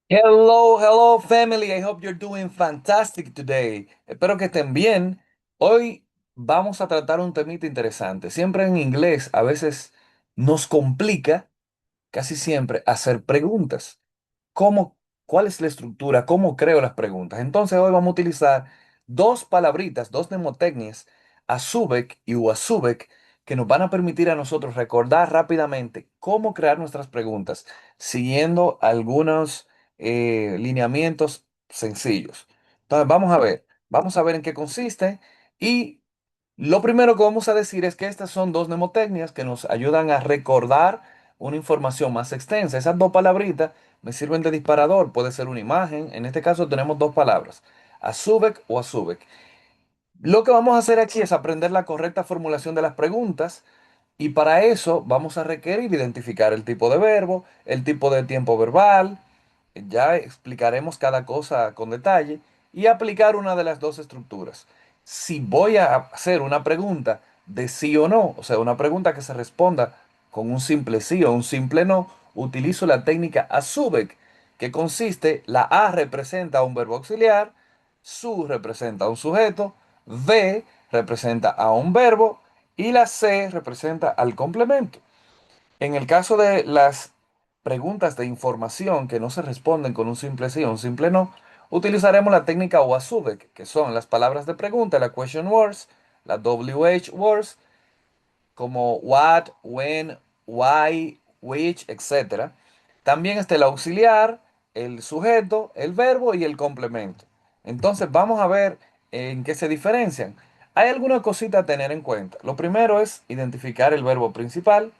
Hello, hello family. I hope you're doing fantastic today. Espero que estén bien. Hoy vamos a tratar un temita interesante. Siempre en inglés a veces nos complica, casi siempre, hacer preguntas. ¿Cómo, cuál es la estructura? ¿Cómo creo las preguntas? Entonces hoy vamos a utilizar dos palabritas, dos mnemotecnias, Azubek y Uasubek, que nos van a permitir a nosotros recordar rápidamente cómo crear nuestras preguntas, siguiendo algunos lineamientos sencillos. Entonces vamos a ver en qué consiste y lo primero que vamos a decir es que estas son dos mnemotecnias que nos ayudan a recordar una información más extensa. Esas dos palabritas me sirven de disparador, puede ser una imagen. En este caso tenemos dos palabras, Azubek o Azubek. Lo que vamos a hacer aquí es aprender la correcta formulación de las preguntas y para eso vamos a requerir identificar el tipo de verbo, el tipo de tiempo verbal, ya explicaremos cada cosa con detalle y aplicar una de las dos estructuras. Si voy a hacer una pregunta de sí o no, o sea, una pregunta que se responda con un simple sí o un simple no, utilizo la técnica ASUBEC, que consiste, la A representa un verbo auxiliar, SU representa un sujeto, V representa a un verbo y la C representa al complemento. En el caso de las preguntas de información que no se responden con un simple sí o un simple no, utilizaremos la técnica WASUBEC, que son las palabras de pregunta, la question words, las WH words, como what, when, why, which, etc. También está el auxiliar, el sujeto, el verbo y el complemento. Entonces vamos a ver en qué se diferencian. Hay alguna cosita a tener en cuenta. Lo primero es identificar el verbo principal,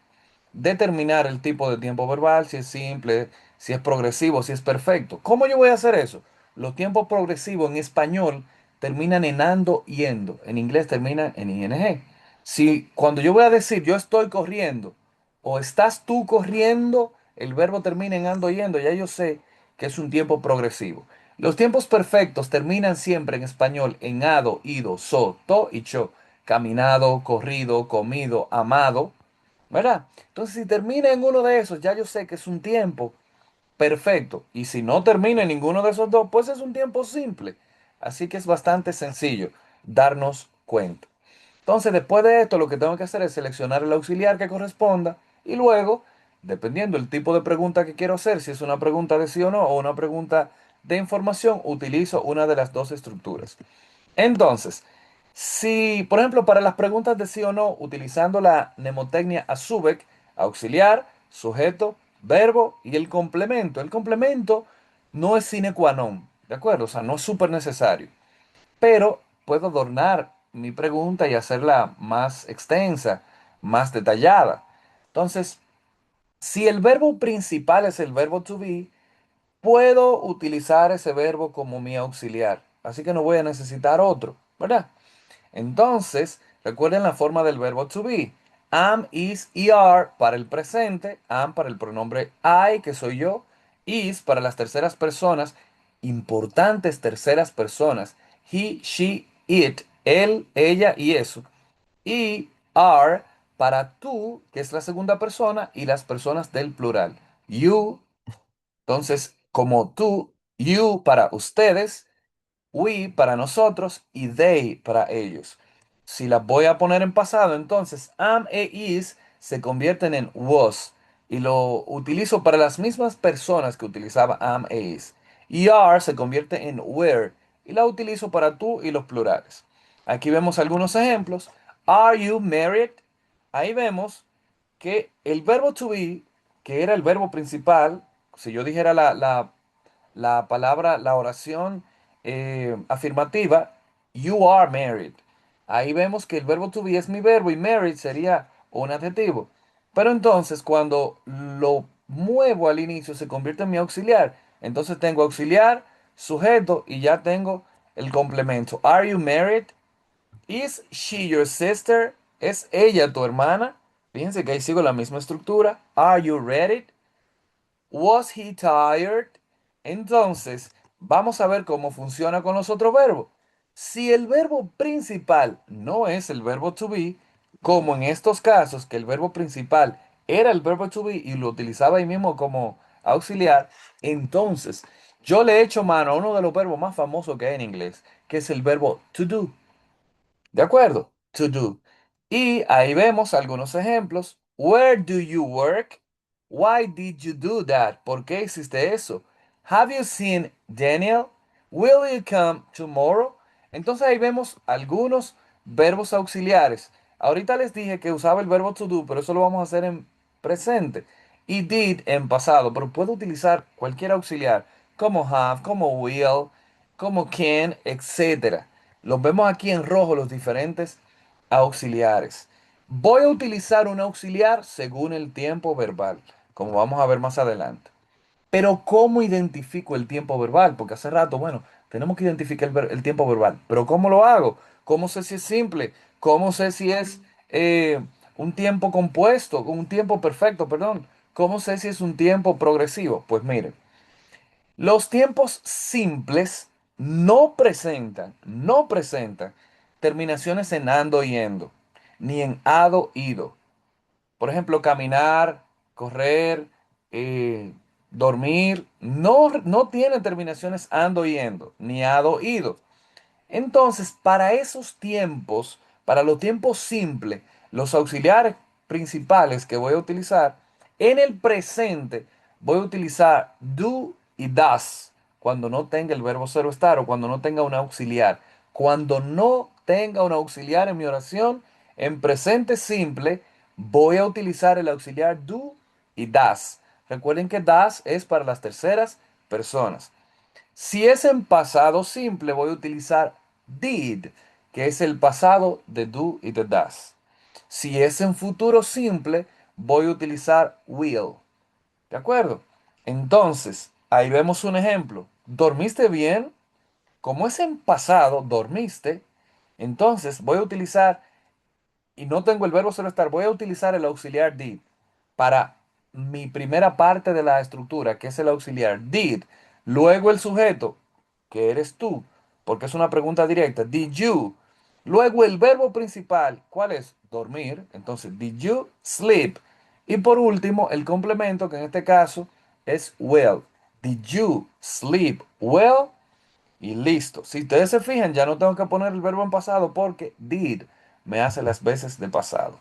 determinar el tipo de tiempo verbal, si es simple, si es progresivo, si es perfecto. ¿Cómo yo voy a hacer eso? Los tiempos progresivos en español terminan en ando y endo. En inglés terminan en ing. Si cuando yo voy a decir yo estoy corriendo o estás tú corriendo, el verbo termina en ando y endo, ya yo sé que es un tiempo progresivo. Los tiempos perfectos terminan siempre en español en ado, ido, so, to y cho. Caminado, corrido, comido, amado. ¿Verdad? Entonces, si termina en uno de esos, ya yo sé que es un tiempo perfecto. Y si no termina en ninguno de esos dos, pues es un tiempo simple. Así que es bastante sencillo darnos cuenta. Entonces, después de esto, lo que tengo que hacer es seleccionar el auxiliar que corresponda y luego, dependiendo del tipo de pregunta que quiero hacer, si es una pregunta de sí o no o una pregunta de información, utilizo una de las dos estructuras. Entonces, si, por ejemplo, para las preguntas de sí o no, utilizando la mnemotecnia ASUBEC, auxiliar, sujeto, verbo y el complemento no es sine qua non, ¿de acuerdo? O sea, no es súper necesario, pero puedo adornar mi pregunta y hacerla más extensa, más detallada. Entonces, si el verbo principal es el verbo to be, puedo utilizar ese verbo como mi auxiliar, así que no voy a necesitar otro, ¿verdad? Entonces, recuerden la forma del verbo to be. Am, is y are para el presente. Am para el pronombre I, que soy yo. Is para las terceras personas. Importantes terceras personas. He, she, it. Él, ella y eso. Y are para tú, que es la segunda persona, y las personas del plural. You, entonces, como tú, you para ustedes, we para nosotros y they para ellos. Si las voy a poner en pasado, entonces am e is se convierten en was y lo utilizo para las mismas personas que utilizaba am e is. Y are se convierte en were y la utilizo para tú y los plurales. Aquí vemos algunos ejemplos. Are you married? Ahí vemos que el verbo to be, que era el verbo principal, si yo dijera la palabra, la oración afirmativa, you are married. Ahí vemos que el verbo to be es mi verbo y married sería un adjetivo. Pero entonces cuando lo muevo al inicio se convierte en mi auxiliar. Entonces tengo auxiliar, sujeto y ya tengo el complemento. Are you married? Is she your sister? ¿Es ella tu hermana? Fíjense que ahí sigo la misma estructura. Are you ready? Was he tired? Entonces, vamos a ver cómo funciona con los otros verbos. Si el verbo principal no es el verbo to be, como en estos casos, que el verbo principal era el verbo to be y lo utilizaba ahí mismo como auxiliar, entonces yo le echo mano a uno de los verbos más famosos que hay en inglés, que es el verbo to do. ¿De acuerdo? To do. Y ahí vemos algunos ejemplos. Where do you work? Why did you do that? ¿Por qué hiciste eso? Have you seen Daniel? Will you come tomorrow? Entonces ahí vemos algunos verbos auxiliares. Ahorita les dije que usaba el verbo to do, pero eso lo vamos a hacer en presente. Y did en pasado, pero puedo utilizar cualquier auxiliar, como have, como will, como can, etcétera. Los vemos aquí en rojo los diferentes auxiliares. Voy a utilizar un auxiliar según el tiempo verbal, como vamos a ver más adelante. Pero ¿cómo identifico el tiempo verbal? Porque hace rato, bueno, tenemos que identificar el tiempo verbal. Pero ¿cómo lo hago? ¿Cómo sé si es simple? ¿Cómo sé si es un tiempo compuesto, un tiempo perfecto, perdón? ¿Cómo sé si es un tiempo progresivo? Pues miren. Los tiempos simples no presentan terminaciones en ando y endo, ni en ado, ido. Por ejemplo, caminar, correr, eh, dormir, no tienen terminaciones ando y endo, ni ado, ido. Entonces, para esos tiempos, para los tiempos simples, los auxiliares principales que voy a utilizar, en el presente voy a utilizar do y das cuando no tenga el verbo ser o estar o cuando no tenga un auxiliar. Cuando no tenga un auxiliar en mi oración, en presente simple, voy a utilizar el auxiliar do y das. Recuerden que das es para las terceras personas. Si es en pasado simple, voy a utilizar did, que es el pasado de do y de das. Si es en futuro simple, voy a utilizar will. ¿De acuerdo? Entonces, ahí vemos un ejemplo. ¿Dormiste bien? Como es en pasado, dormiste. Entonces, voy a utilizar y no tengo el verbo solo estar, voy a utilizar el auxiliar did para mi primera parte de la estructura, que es el auxiliar did. Luego el sujeto, que eres tú, porque es una pregunta directa. Did you? Luego el verbo principal, ¿cuál es? Dormir. Entonces, did you sleep? Y por último, el complemento, que en este caso es well. Did you sleep well? Y listo. Si ustedes se fijan, ya no tengo que poner el verbo en pasado porque did me hace las veces de pasado.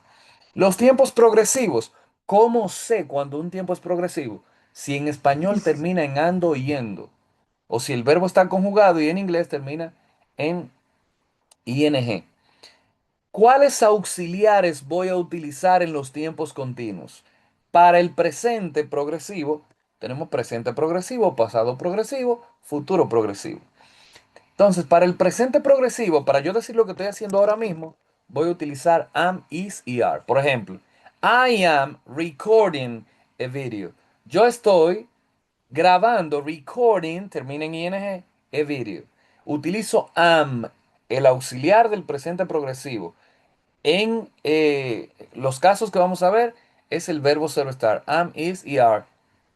Los tiempos progresivos. ¿Cómo sé cuando un tiempo es progresivo? Si en español termina en ando y yendo. O si el verbo está conjugado y en inglés termina en ing. ¿Cuáles auxiliares voy a utilizar en los tiempos continuos? Para el presente progresivo, tenemos presente progresivo, pasado progresivo, futuro progresivo. Entonces, para el presente progresivo, para yo decir lo que estoy haciendo ahora mismo, voy a utilizar am, is y are. Por ejemplo, I am recording a video. Yo estoy grabando, recording, termina en ing, a video. Utilizo am, el auxiliar del presente progresivo. En los casos que vamos a ver, es el verbo ser o estar, am, is y are,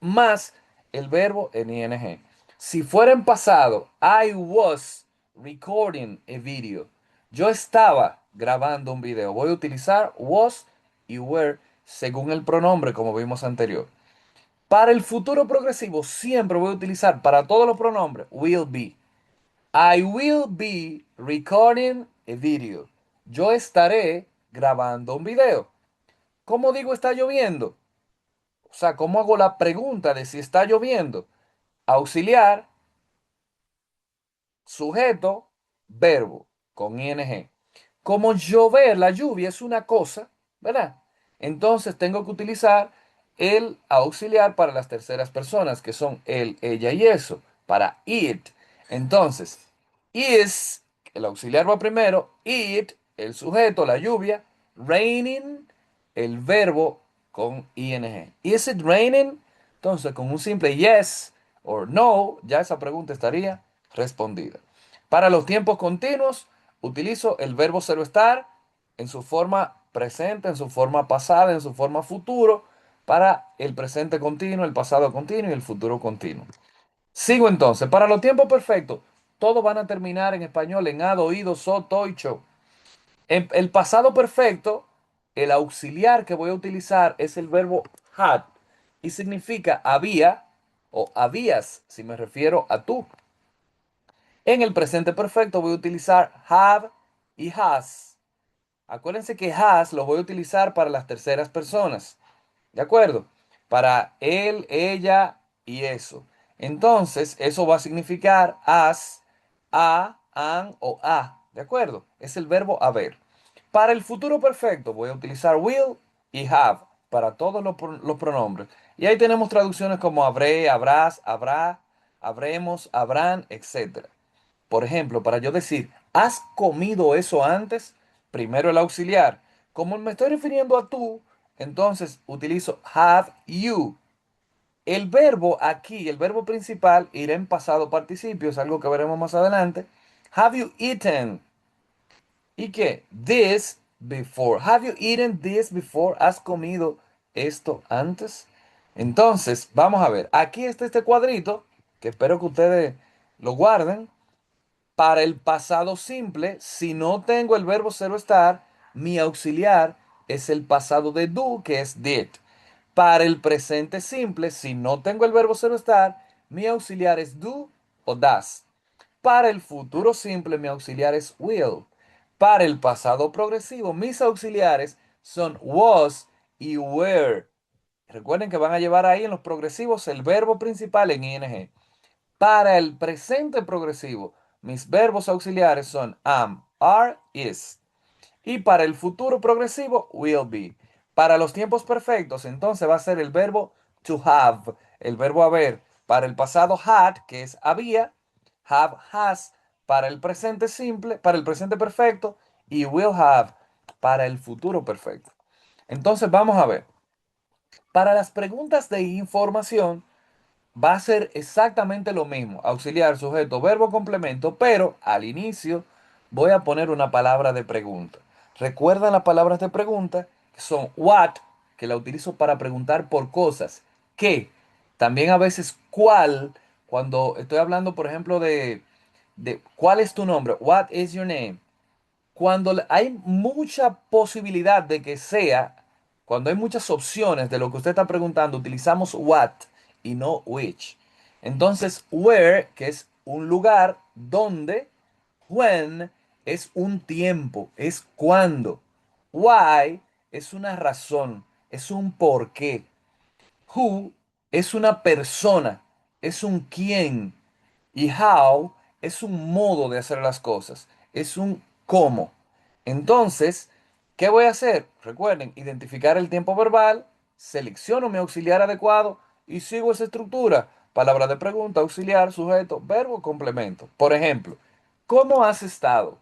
más el verbo en ing. Si fuera en pasado, I was recording a video. Yo estaba grabando un video. Voy a utilizar was y were según el pronombre, como vimos anterior. Para el futuro progresivo, siempre voy a utilizar para todos los pronombres will be. I will be recording a video. Yo estaré grabando un video. ¿Cómo digo está lloviendo? O sea, ¿cómo hago la pregunta de si está lloviendo? Auxiliar, sujeto, verbo, con ing. Como llover, la lluvia es una cosa, ¿verdad? Entonces tengo que utilizar el auxiliar para las terceras personas, que son él, ella y eso, para it. Entonces, is, el auxiliar va primero, it, el sujeto, la lluvia, raining, el verbo con ing. Is it raining? Entonces, con un simple yes o no, ya esa pregunta estaría respondida. Para los tiempos continuos, utilizo el verbo ser o estar en su forma presente, en su forma pasada, en su forma futuro, para el presente continuo, el pasado continuo y el futuro continuo. Sigo entonces. Para los tiempos perfectos, todos van a terminar en español en ado, ido, so, to y cho. En el pasado perfecto, el auxiliar que voy a utilizar es el verbo had y significa había, o habías si me refiero a tú. En el presente perfecto voy a utilizar have y has. Acuérdense que has lo voy a utilizar para las terceras personas. ¿De acuerdo? Para él, ella y eso. Entonces, eso va a significar as, a, an o a. ¿De acuerdo? Es el verbo haber. Para el futuro perfecto voy a utilizar will y have para todos los pronombres. Y ahí tenemos traducciones como habré, habrás, habrá, habremos, habrán, etcétera. Por ejemplo, para yo decir, ¿has comido eso antes? Primero el auxiliar. Como me estoy refiriendo a tú, entonces utilizo have you. El verbo aquí, el verbo principal, irá en pasado participio, es algo que veremos más adelante. Have you eaten? ¿Y qué? This before. Have you eaten this before? ¿Has comido esto antes? Entonces, vamos a ver. Aquí está este cuadrito, que espero que ustedes lo guarden. Para el pasado simple, si no tengo el verbo ser o estar, mi auxiliar es el pasado de do, que es did. Para el presente simple, si no tengo el verbo ser o estar, mi auxiliar es do o does. Para el futuro simple, mi auxiliar es will. Para el pasado progresivo, mis auxiliares son was y were. Recuerden que van a llevar ahí en los progresivos el verbo principal en ing. Para el presente progresivo, mis verbos auxiliares son am, are, is. Y para el futuro progresivo, will be. Para los tiempos perfectos, entonces va a ser el verbo to have, el verbo haber. Para el pasado had, que es había, have, has. Para el presente simple, para el presente perfecto, y will have para el futuro perfecto. Entonces vamos a ver. Para las preguntas de información, va a ser exactamente lo mismo, auxiliar, sujeto, verbo, complemento, pero al inicio voy a poner una palabra de pregunta. Recuerda las palabras de pregunta, que son what, que la utilizo para preguntar por cosas, qué, también a veces cuál, cuando estoy hablando, por ejemplo, de cuál es tu nombre, what is your name. Cuando hay mucha posibilidad de que sea, cuando hay muchas opciones de lo que usted está preguntando, utilizamos what y no which. Entonces, where, que es un lugar, donde, when es un tiempo, es cuándo. Why es una razón, es un porqué. Who es una persona, es un quién. Y how es un modo de hacer las cosas, es un cómo. Entonces, ¿qué voy a hacer? Recuerden, identificar el tiempo verbal, selecciono mi auxiliar adecuado y sigo esa estructura. Palabra de pregunta, auxiliar, sujeto, verbo, complemento. Por ejemplo, ¿cómo has estado?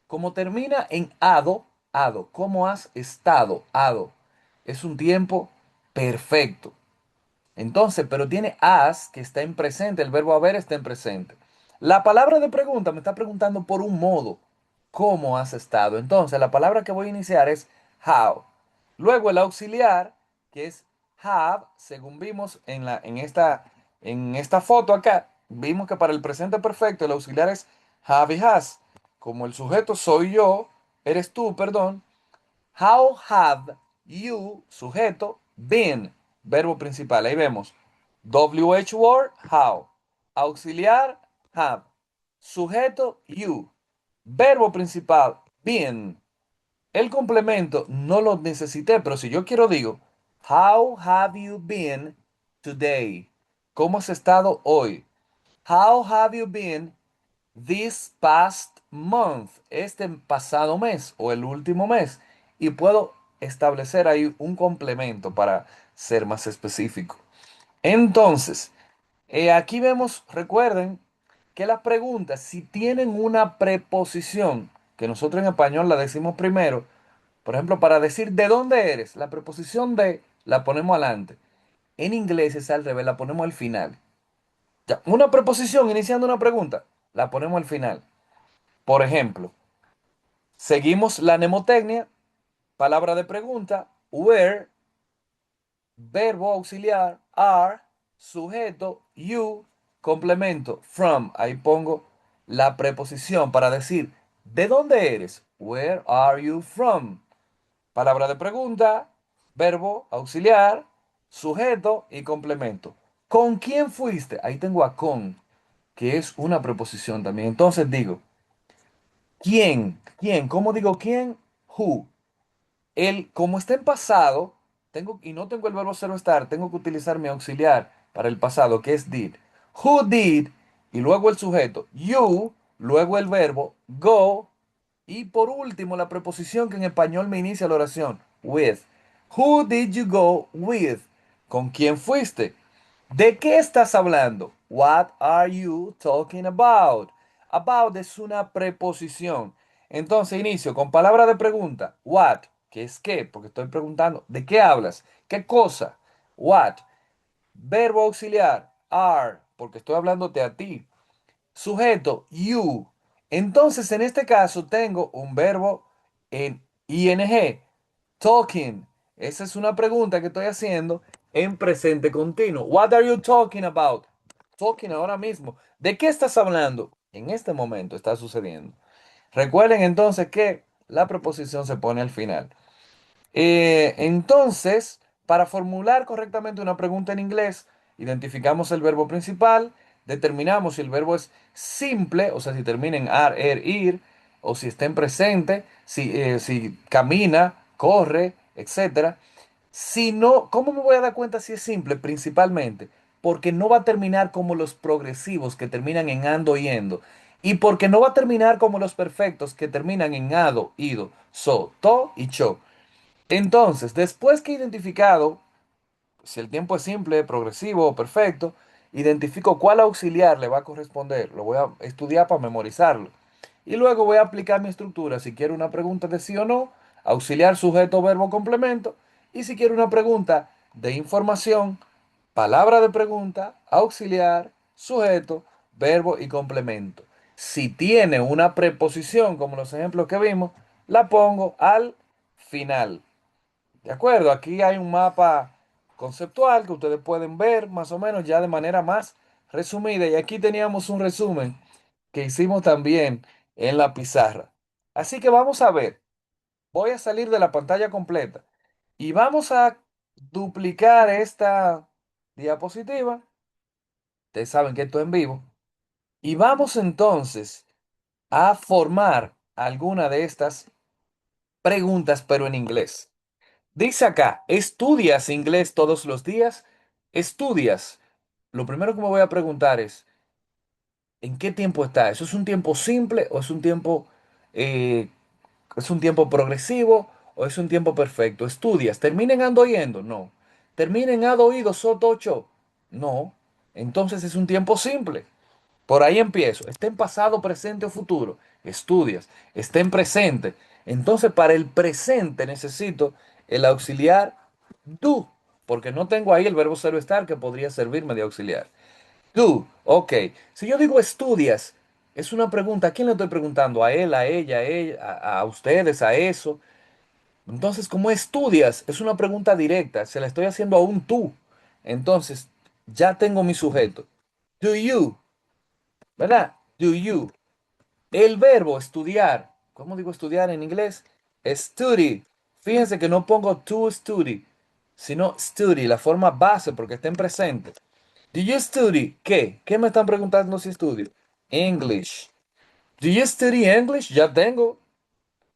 Como termina en ado, ado. ¿Cómo has estado? Ado. Es un tiempo perfecto. Entonces, pero tiene as que está en presente, el verbo haber está en presente. La palabra de pregunta me está preguntando por un modo, ¿cómo has estado? Entonces, la palabra que voy a iniciar es how. Luego el auxiliar, que es have, según vimos en esta foto acá, vimos que para el presente perfecto el auxiliar es have y has. Como el sujeto soy yo, eres tú, perdón, how have you, sujeto, been, verbo principal. Ahí vemos. WH word, how. Auxiliar, have. Sujeto, you. Verbo principal, been. El complemento no lo necesité, pero si yo quiero digo, how have you been today? ¿Cómo has estado hoy? How have you been this past month, este pasado mes o el último mes, y puedo establecer ahí un complemento para ser más específico. Entonces, aquí vemos, recuerden que las preguntas, si tienen una preposición, que nosotros en español la decimos primero, por ejemplo, para decir de dónde eres, la preposición de la ponemos adelante. En inglés es al revés, la ponemos al final. Ya, una preposición iniciando una pregunta, la ponemos al final. Por ejemplo, seguimos la mnemotecnia, palabra de pregunta, where, verbo auxiliar, are, sujeto, you, complemento, from. Ahí pongo la preposición para decir, ¿de dónde eres? Where are you from? Palabra de pregunta, verbo auxiliar, sujeto y complemento. ¿Con quién fuiste? Ahí tengo a con, que es una preposición también. Entonces digo, ¿quién? ¿Quién? ¿Cómo digo quién? Who. Como está en pasado, y no tengo el verbo ser o estar, tengo que utilizar mi auxiliar para el pasado, que es did. Who did, y luego el sujeto, you, luego el verbo, go, y por último la preposición que en español me inicia la oración, with. Who did you go with? ¿Con quién fuiste? ¿De qué estás hablando? What are you talking about? About es una preposición. Entonces inicio con palabra de pregunta. What? ¿Qué es qué? Porque estoy preguntando. ¿De qué hablas? ¿Qué cosa? What? Verbo auxiliar. Are. Porque estoy hablándote a ti. Sujeto. You. Entonces en este caso tengo un verbo en ing. Talking. Esa es una pregunta que estoy haciendo en presente continuo. What are you talking about? Talking ahora mismo. ¿De qué estás hablando? En este momento está sucediendo. Recuerden entonces que la preposición se pone al final. Entonces, para formular correctamente una pregunta en inglés, identificamos el verbo principal, determinamos si el verbo es simple, o sea, si termina en ar, er, ir, o si está en presente, si camina, corre, etcétera. Si no, ¿cómo me voy a dar cuenta si es simple? Principalmente porque no va a terminar como los progresivos que terminan en ando, yendo. Y porque no va a terminar como los perfectos que terminan en ado, ido, so, to y cho. Entonces, después que he identificado si el tiempo es simple, progresivo o perfecto, identifico cuál auxiliar le va a corresponder. Lo voy a estudiar para memorizarlo. Y luego voy a aplicar mi estructura. Si quiero una pregunta de sí o no, auxiliar, sujeto, verbo, complemento. Y si quiero una pregunta de información, palabra de pregunta, auxiliar, sujeto, verbo y complemento. Si tiene una preposición, como los ejemplos que vimos, la pongo al final. De acuerdo, aquí hay un mapa conceptual que ustedes pueden ver más o menos ya de manera más resumida. Y aquí teníamos un resumen que hicimos también en la pizarra. Así que vamos a ver. Voy a salir de la pantalla completa y vamos a duplicar esta diapositiva. Ustedes saben que esto es en vivo. Y vamos entonces a formar alguna de estas preguntas, pero en inglés. Dice acá, ¿estudias inglés todos los días? ¿Estudias? Lo primero que me voy a preguntar ¿en qué tiempo está? ¿Eso es un tiempo simple o eh, es un tiempo progresivo o es un tiempo perfecto? ¿Estudias? ¿Termina en ando yendo? No. ¿Termina en ado oído soto ocho? No. Entonces es un tiempo simple. Por ahí empiezo. Está en pasado, presente o futuro. Estudias. Está en presente. Entonces, para el presente necesito el auxiliar do, porque no tengo ahí el verbo ser o estar que podría servirme de auxiliar. Do, ok. Si yo digo estudias, es una pregunta. ¿A quién le estoy preguntando? ¿A él, a ella, a ustedes, a eso? Entonces, ¿cómo estudias? Es una pregunta directa. Se la estoy haciendo a un tú. Entonces, ya tengo mi sujeto. Do you, ¿verdad? Do you. El verbo estudiar, ¿cómo digo estudiar en inglés? Study. Fíjense que no pongo to study, sino study, la forma base porque está en presente. Do you study? ¿Qué? ¿Qué me están preguntando si estudio? English. Do you study English? Ya tengo.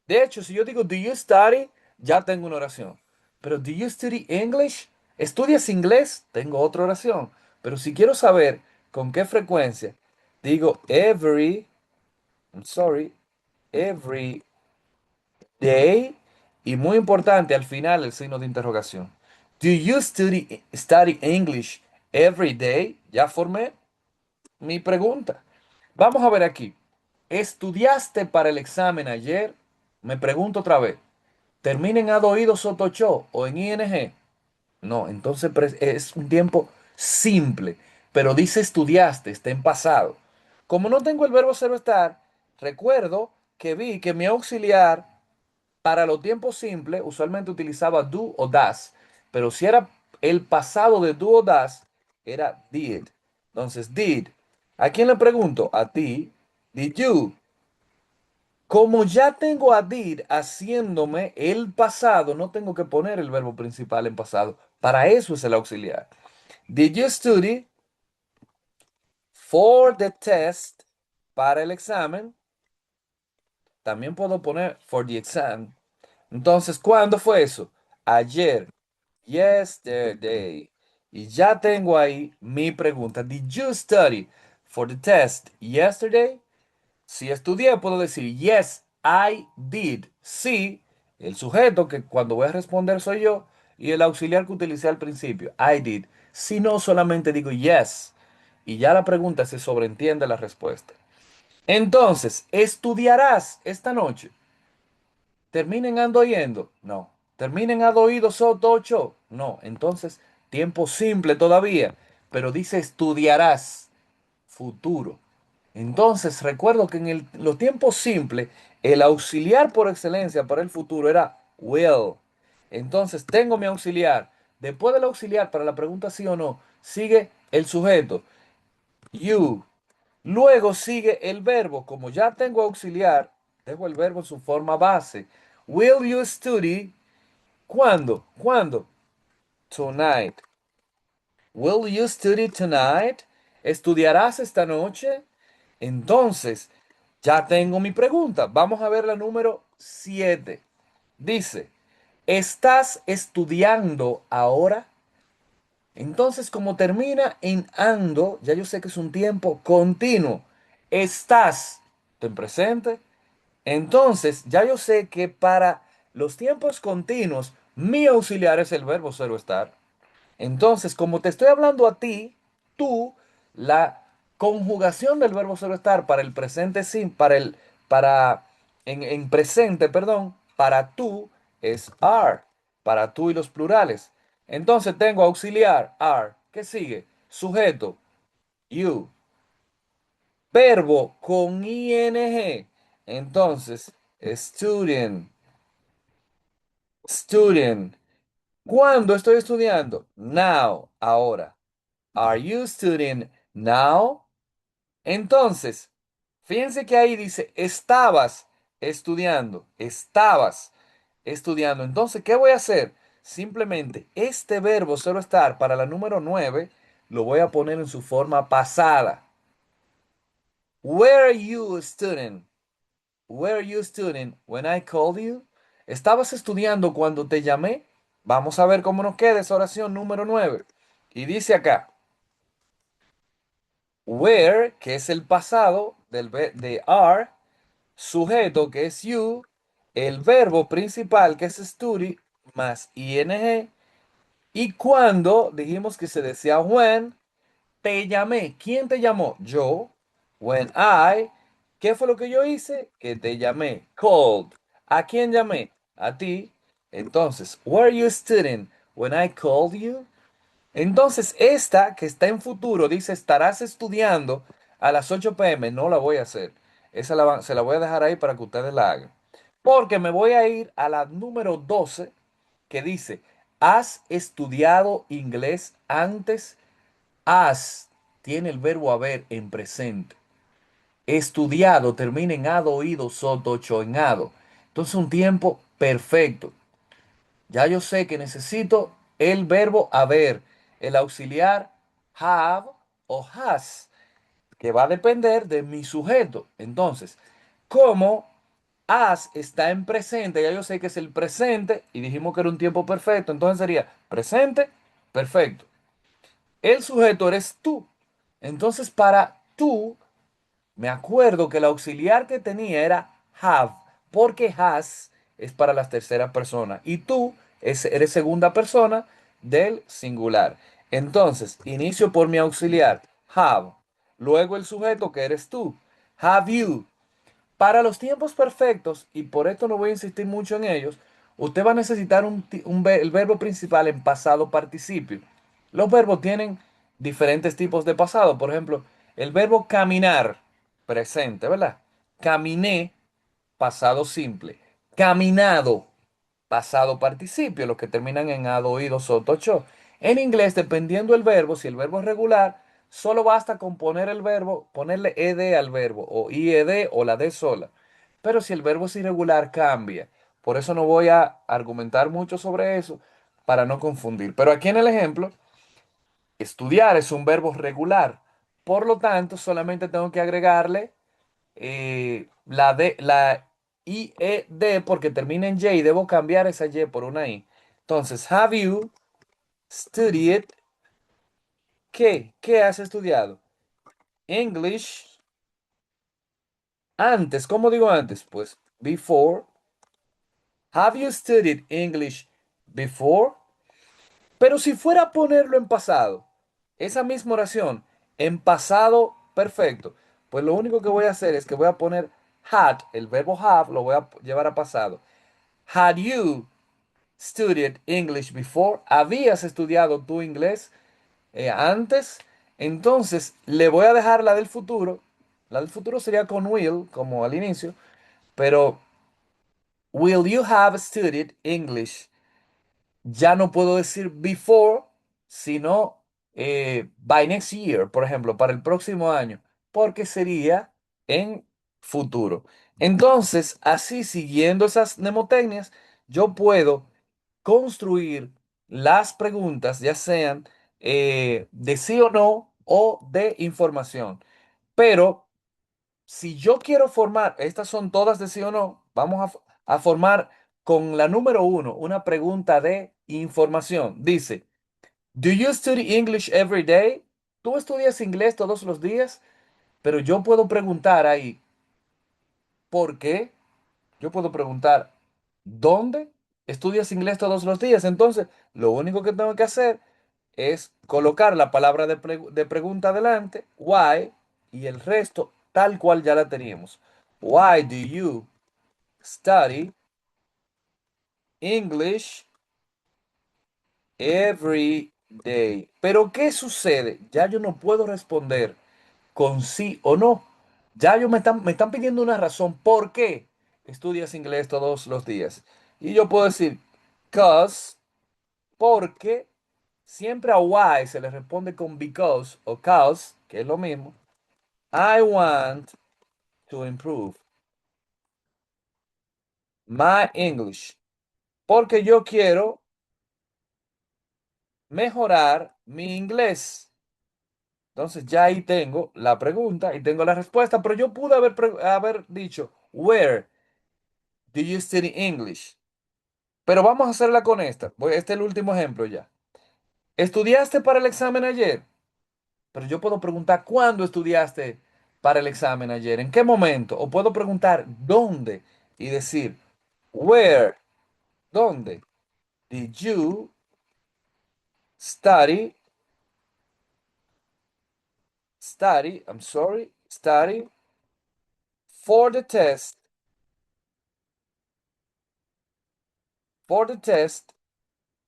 De hecho, si yo digo do you study, ya tengo una oración. Pero do you study English? ¿Estudias inglés? Tengo otra oración. Pero si quiero saber con qué frecuencia, digo I'm sorry, every day. Y muy importante, al final el signo de interrogación. Do you study English every day? Ya formé mi pregunta. Vamos a ver aquí. ¿Estudiaste para el examen ayer? Me pregunto otra vez. ¿Termina en oído sotocho o en ing? No, entonces es un tiempo simple, pero dice estudiaste, está en pasado. Como no tengo el verbo ser o estar, recuerdo que vi que mi auxiliar para los tiempos simples usualmente utilizaba do o das, pero si era el pasado de do o das, era did. Entonces, did. ¿A quién le pregunto? A ti. Did you? Como ya tengo a did haciéndome el pasado, no tengo que poner el verbo principal en pasado. Para eso es el auxiliar. Did you study? For the test, para el examen. También puedo poner for the exam. Entonces, ¿cuándo fue eso? Ayer. Yesterday. Y ya tengo ahí mi pregunta. Did you study for the test yesterday? Si estudié, puedo decir yes, I did. Sí, el sujeto que cuando voy a responder soy yo y el auxiliar que utilicé al principio, I did. Si no, solamente digo yes. Y ya la pregunta se sobreentiende la respuesta. Entonces, ¿estudiarás esta noche? ¿Terminen ando yendo? No. ¿Terminen ando oído so tocho? No. Entonces, tiempo simple todavía. Pero dice estudiarás futuro. Entonces, recuerdo que en los tiempos simples, el auxiliar por excelencia para el futuro era will. Entonces, tengo mi auxiliar. Después del auxiliar, para la pregunta sí o no, sigue el sujeto, you. Luego sigue el verbo. Como ya tengo auxiliar, tengo el verbo en su forma base. Will you study? ¿Cuándo? ¿Cuándo? Tonight. Will you study tonight? ¿Estudiarás esta noche? Entonces, ya tengo mi pregunta. Vamos a ver la número 7. Dice, ¿estás estudiando ahora? Entonces, como termina en ando, ya yo sé que es un tiempo continuo. Estás en presente. Entonces, ya yo sé que para los tiempos continuos, mi auxiliar es el verbo ser o estar. Entonces, como te estoy hablando a ti, tú, la conjugación del verbo ser o estar para el presente sim, en presente, perdón, para tú es are, para tú y los plurales. Entonces tengo auxiliar, are. ¿Qué sigue? Sujeto, you. Verbo con ing. Entonces, student, student. ¿Cuándo estoy estudiando? Now, ahora. Are you studying now? Entonces, fíjense que ahí dice, estabas estudiando. Entonces, ¿qué voy a hacer? Simplemente este verbo solo estar para la número 9 lo voy a poner en su forma pasada. Were you studying? Were you studying when I called you? ¿Estabas estudiando cuando te llamé? Vamos a ver cómo nos queda esa oración número 9. Y dice acá. Where, que es el pasado de are, sujeto, que es you, el verbo principal, que es study, más ing, y cuando dijimos que se decía when, te llamé. ¿Quién te llamó? Yo. When I, ¿qué fue lo que yo hice? Que te llamé. Called. ¿A quién llamé? A ti. Entonces, were you studying when I called you? Entonces, esta que está en futuro dice, estarás estudiando a las 8 p.m. No la voy a hacer. Se la voy a dejar ahí para que ustedes la hagan. Porque me voy a ir a la número 12 que dice, ¿has estudiado inglés antes? Has tiene el verbo haber en presente. Estudiado termina en ado, oído, soto, ocho, en ado. Entonces, un tiempo perfecto. Ya yo sé que necesito el verbo haber, el auxiliar have o has, que va a depender de mi sujeto. Entonces, como has está en presente, ya yo sé que es el presente y dijimos que era un tiempo perfecto, entonces sería presente, perfecto. El sujeto eres tú. Entonces, para tú me acuerdo que el auxiliar que tenía era have, porque has es para las terceras personas y tú eres segunda persona del singular. Entonces, inicio por mi auxiliar, have. Luego el sujeto que eres tú, have you. Para los tiempos perfectos, y por esto no voy a insistir mucho en ellos, usted va a necesitar el verbo principal en pasado participio. Los verbos tienen diferentes tipos de pasado. Por ejemplo, el verbo caminar, presente, ¿verdad? Caminé, pasado simple. Caminado, pasado participio, los que terminan en ado, oído, soto, cho. En inglés, dependiendo del verbo, si el verbo es regular, solo basta con poner el verbo, ponerle ed al verbo, o ied o la d sola. Pero si el verbo es irregular, cambia. Por eso no voy a argumentar mucho sobre eso para no confundir. Pero aquí en el ejemplo, estudiar es un verbo regular. Por lo tanto, solamente tengo que agregarle la IED porque termina en Y y debo cambiar esa Y por una I. Entonces, have you studied? ¿Qué? ¿Qué has estudiado? English. Antes, ¿cómo digo antes? Pues before. Have you studied English before? Pero si fuera a ponerlo en pasado, esa misma oración en pasado perfecto, pues lo único que voy a hacer es que voy a poner had, el verbo have, lo voy a llevar a pasado. Had you studied English before? ¿Habías estudiado tu inglés antes? Entonces le voy a dejar la del futuro. La del futuro sería con will, como al inicio, pero will you have studied English? Ya no puedo decir before, sino by next year, por ejemplo, para el próximo año, porque sería en futuro. Entonces, así siguiendo esas mnemotecnias, yo puedo construir las preguntas, ya sean de sí o no o de información. Pero si yo quiero formar, estas son todas de sí o no, a formar con la número uno una pregunta de información. Dice, ¿Do you study English every day? ¿Tú estudias inglés todos los días? Pero yo puedo preguntar ahí, ¿por qué? Yo puedo preguntar, ¿dónde estudias inglés todos los días? Entonces, lo único que tengo que hacer es colocar la palabra de pregunta adelante, why, y el resto tal cual ya la teníamos. Why do you study English every day? Pero ¿qué sucede? Ya yo no puedo responder con sí o no. Ya me están pidiendo una razón. ¿Por qué estudias inglés todos los días? Y yo puedo decir, cause, porque siempre a why se le responde con because o cause, que es lo mismo. I want to improve my English. Porque yo quiero mejorar mi inglés. Entonces ya ahí tengo la pregunta y tengo la respuesta, pero yo pude haber dicho, Where do you study English? Pero vamos a hacerla con esta. Este es el último ejemplo ya. ¿Estudiaste para el examen ayer? Pero yo puedo preguntar, ¿cuándo estudiaste para el examen ayer? ¿En qué momento? O puedo preguntar, ¿dónde? Y decir, Where, ¿dónde? Did you study, study for the test, for the test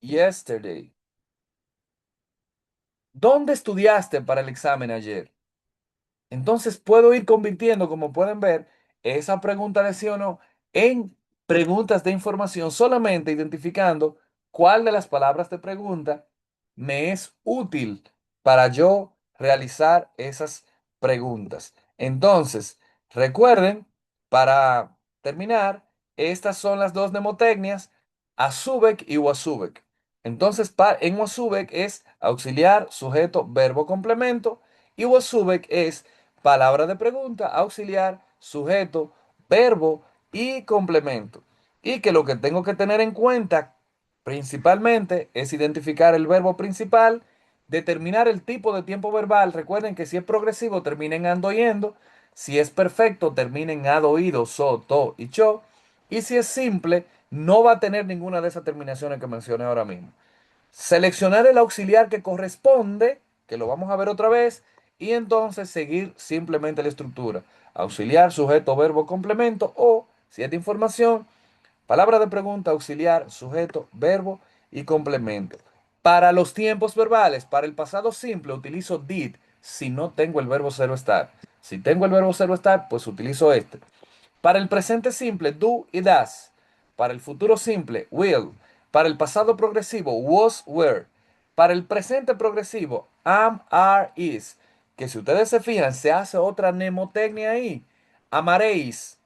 yesterday? ¿Dónde estudiaste para el examen ayer? Entonces puedo ir convirtiendo, como pueden ver, esa pregunta de sí o no en preguntas de información, solamente identificando cuál de las palabras de pregunta me es útil para yo realizar esas preguntas. Entonces, recuerden, para terminar, estas son las dos mnemotecnias, Azubek y Wasubek. Entonces, en Wasubek es auxiliar, sujeto, verbo, complemento, y Wasubek es palabra de pregunta, auxiliar, sujeto, verbo y complemento. Y que lo que tengo que tener en cuenta principalmente es identificar el verbo principal, determinar el tipo de tiempo verbal. Recuerden que si es progresivo termina en ando yendo, si es perfecto termina en ado, ido, so, to y cho. Y si es simple, no va a tener ninguna de esas terminaciones que mencioné ahora mismo. Seleccionar el auxiliar que corresponde, que lo vamos a ver otra vez, y entonces seguir simplemente la estructura. Auxiliar, sujeto, verbo, complemento o, si es de información, palabra de pregunta, auxiliar, sujeto, verbo y complemento. Para los tiempos verbales, para el pasado simple utilizo did si no tengo el verbo cero estar. Si tengo el verbo cero estar, pues utilizo este. Para el presente simple, do y does. Para el futuro simple, will. Para el pasado progresivo, was, were. Para el presente progresivo, am, are, is. Que si ustedes se fijan, se hace otra mnemotecnia ahí. Amaréis,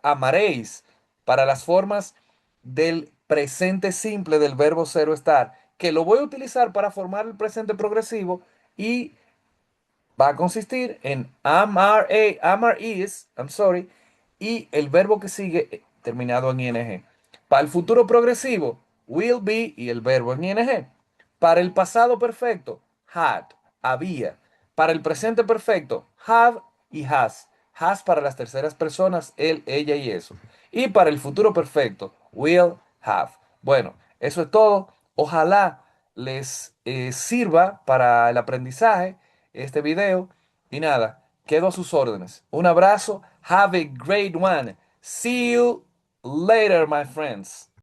amaréis. Para las formas del presente simple del verbo cero estar. Que lo voy a utilizar para formar el presente progresivo y va a consistir en am, are, is, I'm sorry, y el verbo que sigue terminado en ing. Para el futuro progresivo, will be y el verbo en ing. Para el pasado perfecto, had, había. Para el presente perfecto, have y has. Has para las terceras personas, él, ella y eso. Y para el futuro perfecto, will have. Bueno, eso es todo. Ojalá les sirva para el aprendizaje este video. Y nada, quedo a sus órdenes. Un abrazo. Have a great one. See you later, my friends.